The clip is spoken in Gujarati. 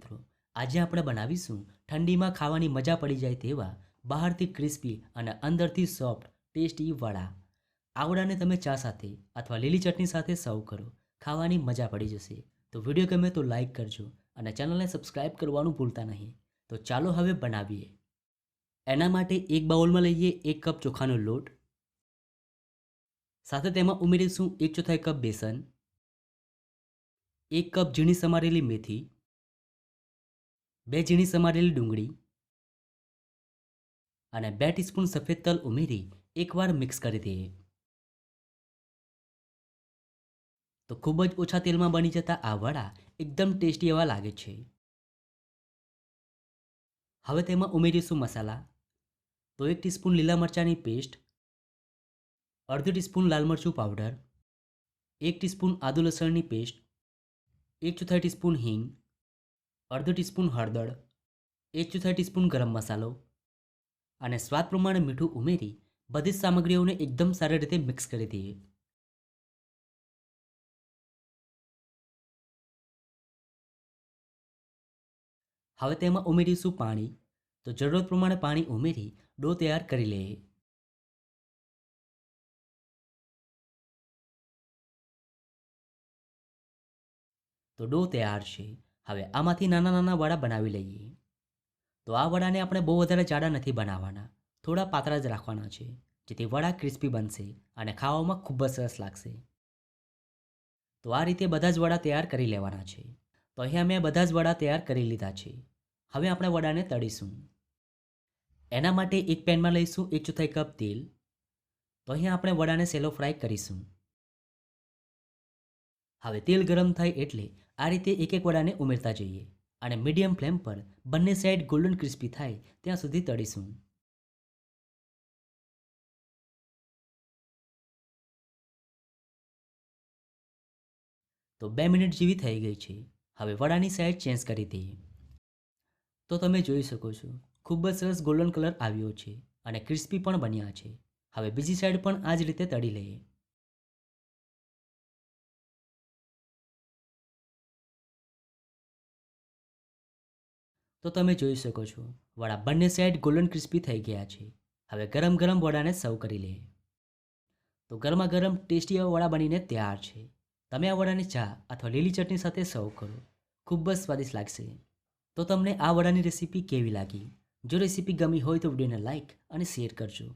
મિત્રો, આજે આપણે બનાવીશું ઠંડીમાં ખાવાની મજા પડી જાય તેવા બહારથી ક્રિસ્પી અને અંદરથી સોફ્ટ ટેસ્ટી વડા. આ વડાને તમે ચા સાથે અથવા લીલી ચટણી સાથે સર્વ કરો, ખાવાની મજા પડી જશે. તો વિડીયો ગમે તો લાઈક કરજો અને ચેનલને સબસ્ક્રાઈબ કરવાનું ભૂલતા નહીં. તો ચાલો હવે બનાવીએ. એના માટે એક બાઉલમાં લઈએ 1 કપ ચોખાનો લોટ. સાથે તેમાં ઉમેરીશું 1/4 કપ બેસન, 1 કપ ઝીણી સમારેલી મેથી, 2 ઝીણી સમારેલી ડુંગળી અને 2 ટીસ્પૂન સફેદ તલ ઉમેરી એકવાર મિક્સ કરી દઈએ. તો ખૂબ જ ઓછા તેલમાં બની જતા આ વડા એકદમ ટેસ્ટી એવા લાગે છે. હવે તેમાં ઉમેરીશું મસાલા. તો 1 ટીસ્પૂન લીલા મરચાંની પેસ્ટ, અડધી ટીસ્પૂન લાલ મરચું પાવડર, 1 ટીસ્પૂન આદુ લસણની પેસ્ટ, 1/4 ટીસ્પૂન હિંગ, અડધો ટીસ્પૂન હળદર, 1/4 ટીસ્પૂન ગરમ મસાલો અને સ્વાદ પ્રમાણે મીઠું ઉમેરી બધી જ સામગ્રીઓને એકદમ સારી રીતે મિક્સ કરી દઈએ. હવે તેમાં ઉમેરીશું પાણી. તો જરૂરત પ્રમાણે પાણી ઉમેરી ડો તૈયાર કરી લઈએ. તો ડો તૈયાર છે. હવે આમાંથી નાના નાના વડા બનાવી લઈએ. તો આ વડાને આપણે બહુ વધારે જાડા નથી બનાવવાના, થોડા પાતળા જ રાખવાના છે, જેથી વડા ક્રિસ્પી બનશે અને ખાવામાં ખૂબ જ સરસ લાગશે. તો આ રીતે બધા જ વડા તૈયાર કરી લેવાના છે. તો અહીંયા મેં બધા જ વડા તૈયાર કરી લીધા છે. હવે આપણે વડાને તળીશું. એના માટે એક પેનમાં લઈશું 1/4 કપ તેલ. તો અહીંયા આપણે વડાને સેલો ફ્રાય કરીશું. હવે તેલ ગરમ થાય એટલે આ રીતે એક એક વડાને ઉમેરતા જઈએ અને મીડિયમ ફ્લેમ પર બંને સાઈડ ગોલ્ડન ક્રિસ્પી થાય ત્યાં સુધી તળીશું. તો 2 મિનિટ જેવી થઈ ગઈ છે. હવે વડાની સાઈડ ચેન્જ કરી દઈએ. તો તમે જોઈ શકો છો, ખૂબ જ સરસ ગોલ્ડન કલર આવ્યો છે અને ક્રિસ્પી પણ બન્યા છે. હવે બીજી સાઈડ પણ આ જ રીતે તળી લઈએ. તો તમે જોઈ શકો છો, વડા બંને સાઈડ ગોલ્ડન ક્રિસ્પી થઈ ગયા છે. હવે ગરમ ગરમ વડાને સર્વ કરી લઈએ. તો ગરમા ગરમ ટેસ્ટી એવા વડા બનીને તૈયાર છે. તમે આ વડાને ચા અથવા લીલી ચટણી સાથે સર્વ કરો, ખૂબ જ સ્વાદિષ્ટ લાગશે. તો તમને આ વડાની રેસીપી કેવી લાગી? જો રેસીપી ગમી હોય તો વિડીયોને લાઇક અને શેર કરજો.